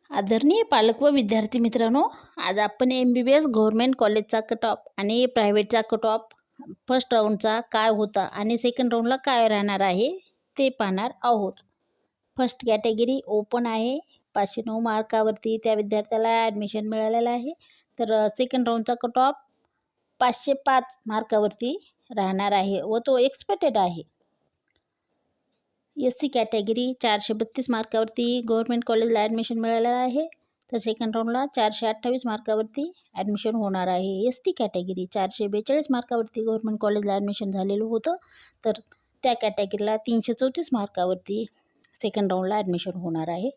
आदरणीय पालक व विद्यार्थी मित्रांनो, आज आपण MBBS गव्हर्नमेंट कॉलेजचा कट ऑफ आणि प्रायव्हेटचा कट ऑफ फर्स्ट राऊंडचा काय होता आणि सेकंड राऊंडला काय राहणार आहे ते पाहणार आहोत. फर्स्ट कॅटेगरी ओपन आहे. 509 मार्कावरती त्या विद्यार्थ्याला ॲडमिशन मिळालेलं आहे. तर सेकंड राऊंडचा कट ऑफ 505 मार्कावरती राहणार आहे व तो एक्सपेक्टेड आहे. SC कॅटेगरी 432 मार्कावरती गव्हर्नमेंट कॉलेजला ॲडमिशन मिळालेलं आहे. तर सेकंड राऊंडला 428 मार्कावरती ॲडमिशन होणार आहे. ST कॅटेगरी 442 मार्कावरती गव्हर्नमेंट कॉलेजला ॲडमिशन झालेलं होतं. तर त्या कॅटेगरीला 334 मार्कावरती सेकंड राऊंडला ॲडमिशन होणार आहे.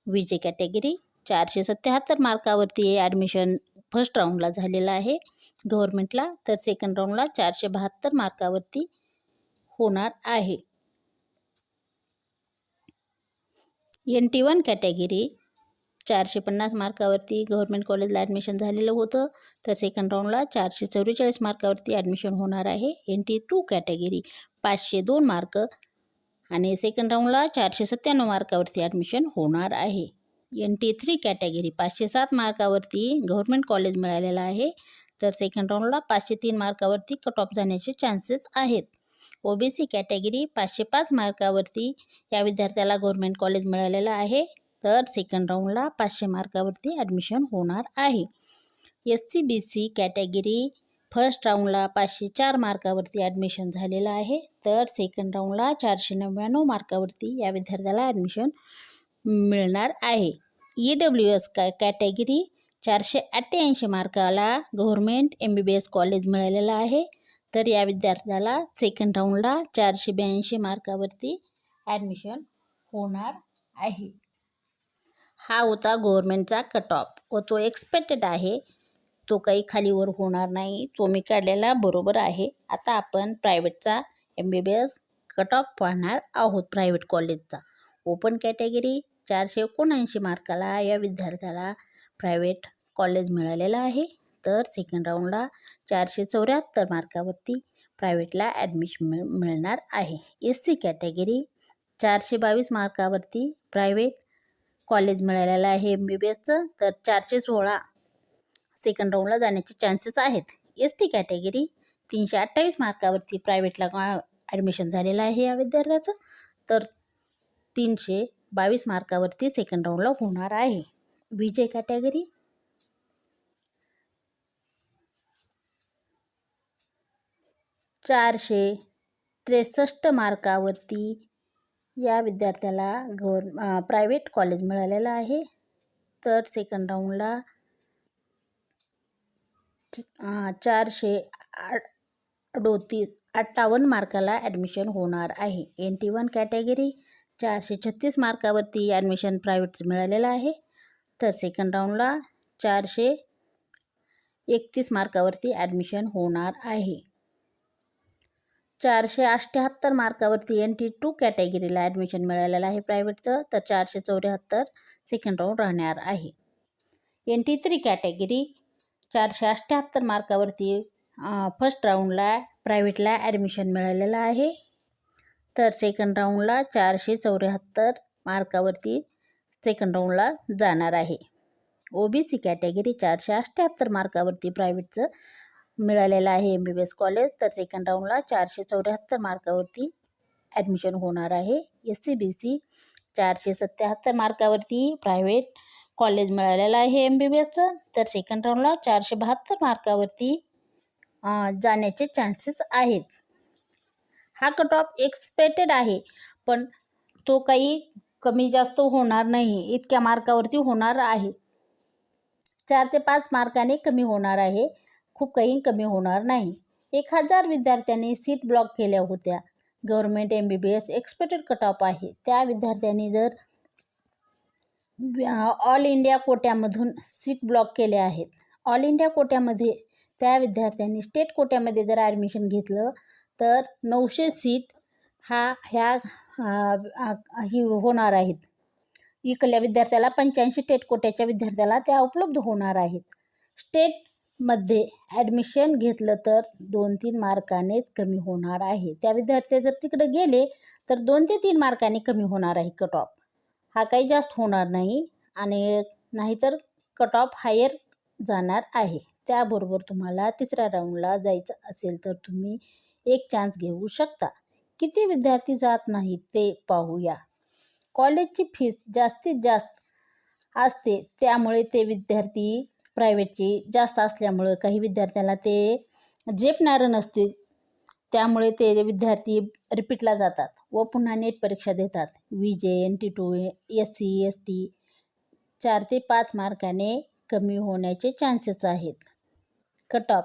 VJ कॅटेगरी 477 मार्कावरती ॲडमिशन फर्स्ट राऊंडला झालेलं आहे गव्हर्नमेंटला. तर सेकंड राऊंडला 472 मार्कावरती होणार आहे. NT1 कॅटेगरी 450 मार्कावरती गव्हर्नमेंट कॉलेजला ॲडमिशन झालेलं होतं. तर सेकंड राऊंडला 444 मार्कावरती ॲडमिशन होणार आहे. NT2 कॅटेगरी 502 मार्क आणि सेकंड राऊंडला 497 मार्कावरती ॲडमिशन होणार आहे. NT3 कॅटेगरी 507 मार्कावरती गव्हर्नमेंट कॉलेज मिळालेलं आहे. तर सेकंड राऊंडला 503 मार्कावरती कट ऑफ जाण्याचे चान्सेस आहेत. OBC कॅटेगरी 505 मार्कावरती या विद्यार्थ्याला गव्हर्नमेंट कॉलेज मिळालेलं आहे. तर सेकंड राऊंडला 500 मार्कावरती ॲडमिशन होणार आहे. SC BC कॅटेगरी फर्स्ट राऊंडला 504 मार्कावरती ॲडमिशन झालेलं आहे. तर सेकंड राऊंडला 499 मार्कावरती या विद्यार्थ्याला ॲडमिशन मिळणार आहे. EWS कॅटेगरी 488 मार्काला गव्हर्नमेंट MBBS कॉलेज मिळालेलं आहे. तर या विद्यार्थ्याला सेकंड राऊंडला 482 मार्कावरती ॲडमिशन होणार आहे. हा होता गव्हर्नमेंटचा कट ऑफ व तो एक्सपेक्टेड आहे. तो काही खालीवर होणार नाही. तो मी काढलेला बरोबर आहे. आता आपण प्रायव्हेटचा MBBS कट ऑफ पाहणार आहोत. प्रायव्हेट कॉलेजचा ओपन कॅटेगरी 479 मार्काला या विद्यार्थ्याला प्रायव्हेट कॉलेज मिळालेलं आहे. तर सेकंड राऊंडला 474 मार्कावरती प्रायव्हेटला ॲडमिशन मिळणार आहे. SC कॅटेगरी 422 मार्कावरती प्रायव्हेट कॉलेज मिळालेलं आहे MBBSचं. तर 416 सेकंड राऊंडला जाण्याचे चान्सेस आहेत. ST कॅटेगरी 328 मार्कावरती प्रायव्हेटला ॲडमिशन झालेलं आहे या विद्यार्थ्याचं. तर 322 मार्कावरती सेकंड राऊंडला होणार आहे. VJ कॅटेगरी 463 मार्कावरती या विद्यार्थ्याला प्रायव्हेट कॉलेज मिळालेलं आहे. तर सेकंड राऊंडला 458 मार्काला ॲडमिशन होणार आहे. NT1 कॅटेगरी 436 मार्कावरती ॲडमिशन प्रायव्हेटचं मिळालेलं आहे. तर सेकंड राऊंडला 431 मार्कावरती ॲडमिशन होणार आहे. 478 मार्कावरती NT2 कॅटेगरीला ॲडमिशन मिळालेलं आहे प्रायव्हेटचं. तर 474 सेकंड राऊंड राहणार आहे. NT3 कॅटेगरी 478 मार्कावरती फर्स्ट राऊंडला प्रायव्हेटला ॲडमिशन मिळालेलं आहे. तर सेकंड राऊंडला 474 मार्कावरती सेकंड राऊंडला जाणार आहे. OBC कॅटेगरी 478 मार्कावरती प्रायव्हेटचं मिळालेलं आहे MBBS कॉलेज. तर सेकंड राऊंडला 474 मार्कावरती ॲडमिशन होणार आहे. SC BC 477 मार्कावरती प्रायव्हेट कॉलेज मिळालेलं आहे MBBSचं. तर सेकंड राऊंडला 472 मार्कावरती जाण्याचे चान्सेस आहेत. हा कट ऑफ एक्सपेक्टेड आहे, पण तो काही कमी जास्त होणार नाही. इतक्या मार्कावरती होणार आहे. 4 ते 5 मार्काने कमी होणार आहे. खूप काही कमी होणार नाही. 1000 विद्यार्थ्यांनी सीट ब्लॉक केल्या होत्या. Government MBBS expected cut off आहे. त्या विद्यार्थ्यांनी जर ऑल इंडिया कोट्यामधून सीट ब्लॉक केले आहेत. ऑल इंडिया कोट्यामध्ये त्या विद्यार्थ्यांनी स्टेट कोट्यामध्ये जर ॲडमिशन घेतलं तर 900 सीट ह्या होणार आहेत. इकडल्या विद्यार्थ्याला 85 स्टेट कोट्याच्या विद्यार्थ्याला त्या उपलब्ध होणार आहेत. स्टेटमध्ये ॲडमिशन घेतलं तर 2-3 मार्कानेच कमी होणार आहे. त्या विद्यार्थी जर तिकडे गेले तर 2 ते 3 मार्काने कमी होणार आहे कट ऑफ. हा काही जास्त होणार नाही आणि नाहीतर कट ऑफ हायर जाणार आहे. त्याबरोबर तुम्हाला तिसऱ्या राऊंडला जायचं असेल तर तुम्ही एक चान्स घेऊ शकता. किती विद्यार्थी जात नाहीत ते पाहूया. कॉलेजची फीस जास्तीत जास्त असते, त्यामुळे ते विद्यार्थी प्रायव्हेटची जास्त असल्यामुळं काही विद्यार्थ्यांना ते झेपणारं नसते. त्यामुळे ते विद्यार्थी रिपीटला जातात व पुन्हा नेट परीक्षा देतात. VJ, NT2, SC, ST 4 ते 5 मार्काने कमी होण्याचे चान्सेस आहेत. कट ऑफ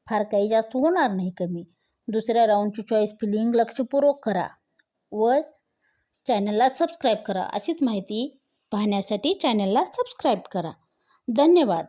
फार काही जास्त होणार नाही कमी. दुसऱ्या राऊंडची चॉईस फिलिंग लक्षपूर्वक करा व चॅनलला सबस्क्राईब करा. अशीच माहिती पाहण्यासाठी चॅनलला सबस्क्राईब करा. धन्यवाद.